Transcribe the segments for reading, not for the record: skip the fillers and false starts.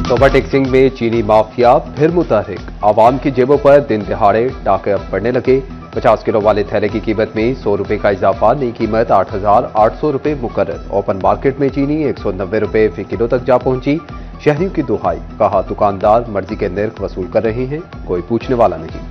तोबा टेक्सिंग में चीनी माफिया फिर मुतहरिक, आवाम की जेबों पर दिन दिहाड़े डाके अब पड़ने लगे। 50 किलो वाले थैले की कीमत में 100 रुपए का इजाफा, नई कीमत 8,800 रुपए मुकर्रर। ओपन मार्केट में चीनी 190 रुपए फी किलो तक जा पहुंची। शहरियों की दुहाई, कहा दुकानदार मर्जी के निर्ख वसूल कर रहे हैं, कोई पूछने वाला नहीं।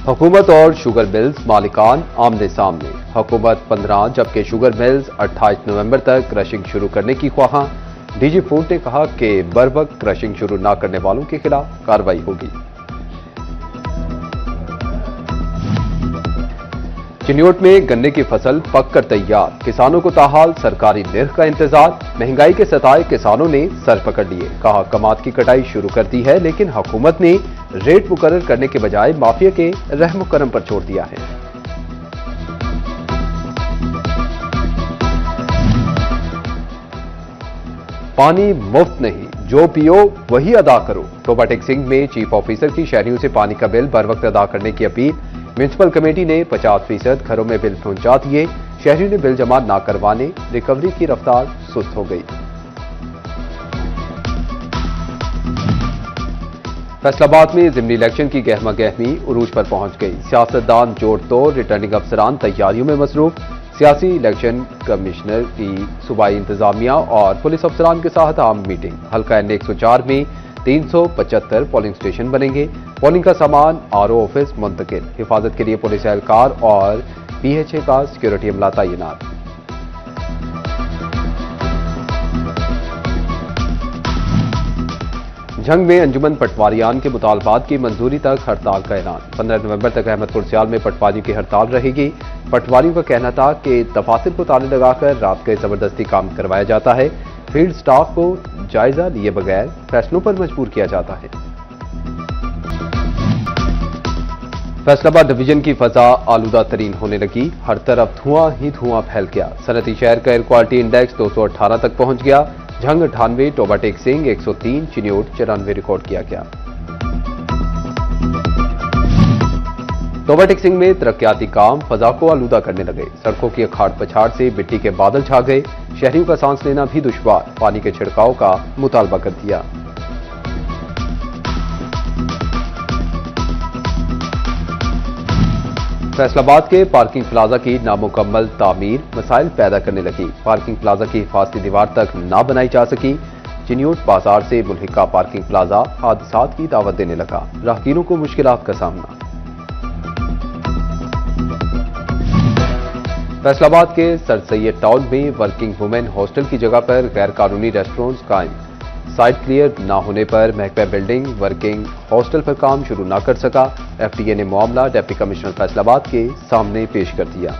हुकूमत और शुगर मिल्स मालिकान आमने सामने। हुकूमत 15 जबकि शुगर मिल्स 28 नवंबर तक क्रशिंग शुरू करने की ख्वाहां। डीजी फूड ने कहा कि बरवक्त क्रशिंग शुरू न करने वालों के खिलाफ कार्रवाई होगी। चिन्योट में गन्ने की फसल पककर तैयार, किसानों को ताहाल सरकारी निर्ख का इंतजार। महंगाई के सताए किसानों ने सर पकड़ लिए, कहा कमाद की कटाई शुरू कर दी है, लेकिन हुकूमत ने रेट मुकर्रर करने के बजाय माफिया के रहम करम पर छोड़ दिया है। पानी मुफ्त नहीं, जो पियो वही अदा करो। तोबा टेक्सिंग में चीफ ऑफिसर की शहरियों से पानी का बिल बर वक्त अदा करने की अपील। म्यूनिसिपल कमेटी ने 50% घरों में बिल पहुंचा दिए। शहरियों ने बिल जमा न करवाने, रिकवरी की रफ्तार सुस्त हो गई। फैसलाबाद में जिमनी इलेक्शन की गहमा गहमी उरूज पर पहुंच गई। सियासतदान जोड़ तोड़, रिटर्निंग अफसरान तैयारियों में मसरूफ। सियासी इलेक्शन कमिश्नर की सूबाई इंतजामिया और पुलिस अफसरान के साथ आम मीटिंग। हल्का N 104 में 375 पोलिंग स्टेशन बनेंगे। पोलिंग का सामान RO ऑफिस मुंतकिल। हिफाजत के लिए पुलिस एहलकार और PHA का सिक्योरिटी अमला तैनात। जंग में अंजुमन पटवारियान के मुतालबात की मंजूरी तक हड़ताल का ऐलान। 15 नवंबर तक अहमदपुर सियाल में पटवारियों की हड़ताल रहेगी। पटवारियों का कहना था कि दफातर को ताले लगाकर रात के जबरदस्ती काम करवाया जाता है। फील्ड स्टाफ को जायजा लिए बगैर फैसलों पर मजबूर किया जाता है। फैसलाबाद डिवीजन की फजा आलूदा तरीन होने लगी, हर तरफ धुआं ही धुआं फैल गया। सनती शहर का एयर क्वालिटी इंडेक्स 218 तक पहुंच गया। झंग 98, तोबा टेक्सिंग 103, चिन्योट 94 रिकॉर्ड किया गया। तोबा टेक्सिंग में तरक्याती काम फजा को आलूदा करने लगे। सड़कों की अखाड़ पछाड़ से मिट्टी के बादल छा गए। शहरियों का सांस लेना भी दुश्वार, पानी के छिड़काव का मुतालबा कर दिया। फैसलाबाद के पार्किंग प्लाजा की नामुकम्मल तामीर मसाइल पैदा करने लगी। पार्किंग प्लाजा की हिफाजती दीवार तक ना बनाई जा सकी। चिन्योट बाजार से मुल्हिका पार्किंग प्लाजा हादसात की दावत देने लगा। राहगीरों को मुश्किलात का सामना। फैसलाबाद के सर सैयद टाउन में वर्किंग वुमेन हॉस्टल की जगह पर गैर कानूनी रेस्टोरेंट्स कायम। साइट क्लियर न होने पर महकमा बिल्डिंग वर्किंग हॉस्टल पर काम शुरू न कर सका। FTA ने मामला डिप्टी कमिश्नर फैसलाबाद के सामने पेश कर दिया।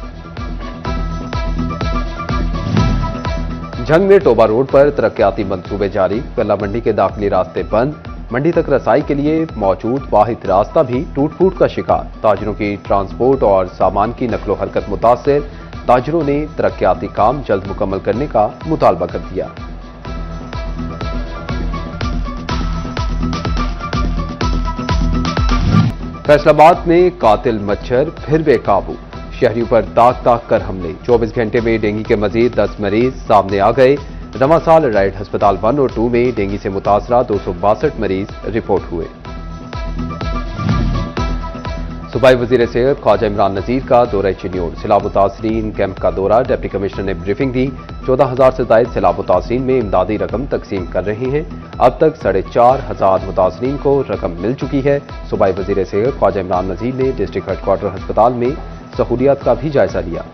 जंग में टोबा रोड पर तरक्याती मंसूबे जारी। गल्ला मंडी के दाखिली रास्ते बंद। मंडी तक रसाई के लिए मौजूद वाहिद रास्ता भी टूट फूट का शिकार। ताजरों की ट्रांसपोर्ट और सामान की नकलो हरकत मुतासिर। ताजरों ने तरक्याती काम जल्द मुकम्मल करने का मुतालबा कर दिया। फैसलाबाद में कातिल मच्छर फिर बेकाबू। शहरियों पर ताक ताक कर हमले। 24 घंटे में डेंगू के मजीद 10 मरीज सामने आ गए। रवासाल राइड अस्पताल 1 और 2 में डेंगू से मुतासरा 262 मरीज रिपोर्ट हुए। सूबाई वजीर सेहत ख्वाजा इमरान नजीर का दौरा चिन्योट। सैलाब मुतासरीन कैंप का दौरा। डिप्टी कमिश्नर ने ब्रीफिंग दी। 14,000 से ज्यादा सैलाब मुतासरीन में इमदादी रकम तकसीम कर रहे हैं। अब तक 4,500 मुतासरीन को रकम मिल चुकी है। सूबाई वजीर सेहत ख्वाजा इमरान नजीर ने डिस्ट्रिक्ट हेडक्वार्टर अस्पताल में सहूलियात का भी जायजा लिया।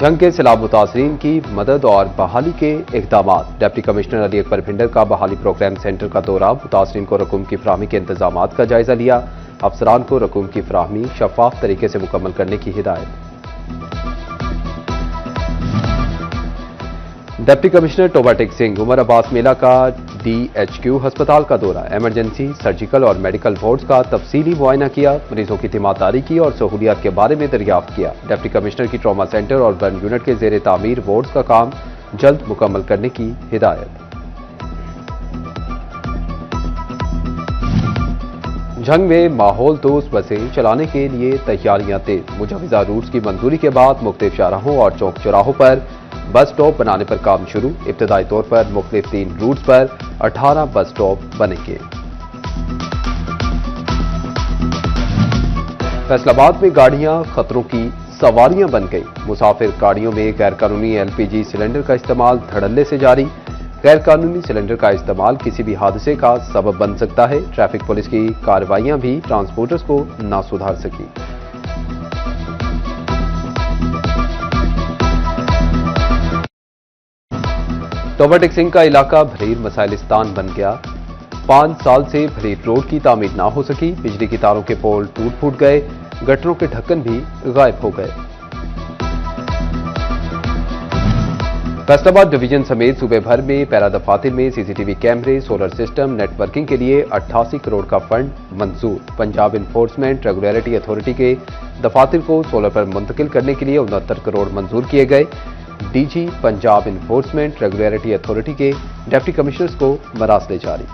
जंग के सैलाब मुतासरीन की मदद और बहाली के इक़दाम। डिप्टी कमिश्नर अली अकबर भिंडर का बहाली प्रोग्राम सेंटर का दौरा। मुतासरीन को रकूम की फराहमी के इंतजाम का जायजा लिया। अफसरान को रकूम की फराहमी शफाफ तरीके से मुकम्मल करने की हिदायत। डिप्टी कमिश्नर टोबा टेक सिंह उमर अब्बास मेला का DHQ अस्पताल का दौरा, इमरजेंसी, सर्जिकल और मेडिकल वार्ड्स का तफसीली मुआयना किया, मरीजों की तीमारदारी की और सहूलियात के बारे में दरियाफ्त किया। डिप्टी कमिश्नर की ट्रॉमा सेंटर और बर्न यूनिट के जेर तामीर वार्ड्स का काम जल्द मुकम्मल करने की हिदायत। जंग में माहौल दोस्त बसें चलाने के लिए तैयारियां तेज, मुजवजा रूट्स की मंजूरी के बाद मुख्तलिफ शाहराहों और चौक चौराहों पर बस स्टॉप बनाने पर काम शुरू। इब्तदाई तौर पर मुख्तलिफ 3 रूट्स पर 18 बस स्टॉप बनेंगे। फैसलाबाद में गाड़ियां खतरों की सवारियां बन गई, मुसाफिर गाड़ियों में गैरकानूनी LPG सिलेंडर का इस्तेमाल धड़ल्ले से जारी। गैरकानूनी सिलेंडर का इस्तेमाल किसी भी हादसे का सबब बन सकता है। ट्रैफिक पुलिस की कार्रवाइयां भी ट्रांसपोर्टर्स को ना सुधार सकी। टोबा टेक सिंह का इलाका भरीर मसाइलिस्तान बन गया। 5 साल से भरीर रोड की तामीर ना हो सकी, बिजली की तारों के पोल टूट फूट गए, गटरों के ढक्कन भी गायब हो गए। फैसलाबाद डिवीजन समेत सूबे भर में पैरा दफातर में CCTV कैमरे, सोलर सिस्टम, नेटवर्किंग के लिए 88 करोड़ का फंड मंजूर। पंजाब इन्फोर्समेंट रेगुलेटरी अथॉरिटी के दफातर को सोलर पर मुंतकिल करने के लिए 69 करोड़ मंजूर किए गए। DG Punjab enforcement regulatory authority के डिप्टी कमिश्नर्स को मरासले जारी।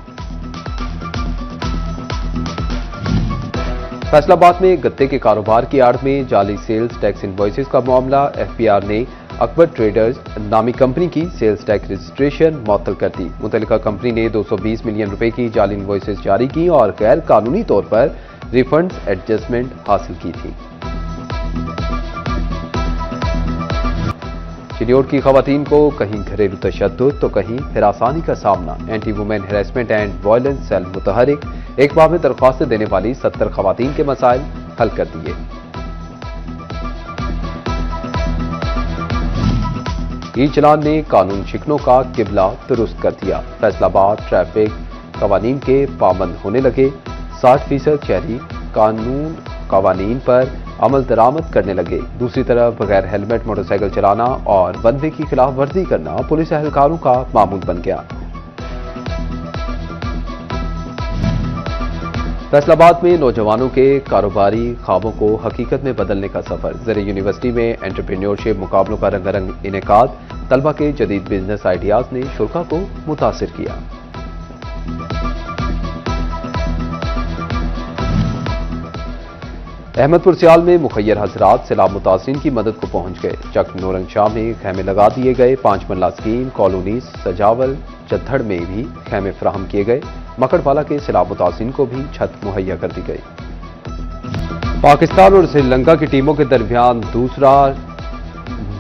फैसलाबाद में गत्ते के कारोबार की आड़ में जाली सेल्स टैक्स इनवॉइसेस का मामला, FPR ने अकबर ट्रेडर्स नामी कंपनी की सेल्स टैक्स रजिस्ट्रेशन मुअत्तल कर दी। मुतल्लिका कंपनी ने 220 मिलियन रुपए की जाली इनवॉइसेस जारी की और गैर कानूनी तौर पर रिफंड्स एडजस्टमेंट हासिल की थी। चिन्योट की खवातीन को कहीं घरेलू तशद्दुद तो कहीं हिरासानी का सामना। Anti women harassment and violence cell मुतहरिक एक माह में दरख्वास्तें देने वाली 70 खवातीन के मसाइल हल कर दिए। ई-चलान ने कानून शिकनों का किबला दुरुस्त कर दिया। फैसलाबाद ट्रैफिक कवानीन के पाबंद होने लगे। 60% शहरी कानून कवानीन पर अमल दरामद करने लगे। दूसरी तरफ बगैर हेलमेट मोटरसाइकिल चलाना और वन वे की खिलाफ वर्जी करना पुलिस एहलकारों का मामूल बन गया। फैसलाबाद में नौजवानों के कारोबारी ख्वाबों को हकीकत में बदलने का सफर। ज़र यूनिवर्सिटी में एंटरप्रेन्योरशिप मुकाबलों का रंगारंग इनेकाद। तलबा के जदीद बिजनेस आइडियाज ने शुरा को मुतासिर किया। अहमदपुर सियाल में मुखैर हजरात सैलाब मुतासिरीन की मदद को पहुंच गए। चक नौरंगशाह में खैमे लगा दिए गए। 5 मरला स्कीम कॉलोनी सजावल चद्धड़ में भी खैमे फराहम किए गए। मकड़वाला के सैलाब मुतासिरीन को भी छत मुहैया कर दी गई। पाकिस्तान और श्रीलंका की टीमों के दरमियान दूसरा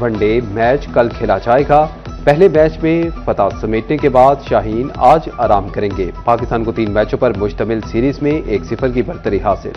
वनडे मैच कल खेला जाएगा। पहले मैच में फतह समेटने के बाद शाहीन आज आराम करेंगे। पाकिस्तान को 3 मैचों पर मुश्तमिल सीरीज में 1-0 की बढ़तरी हासिल।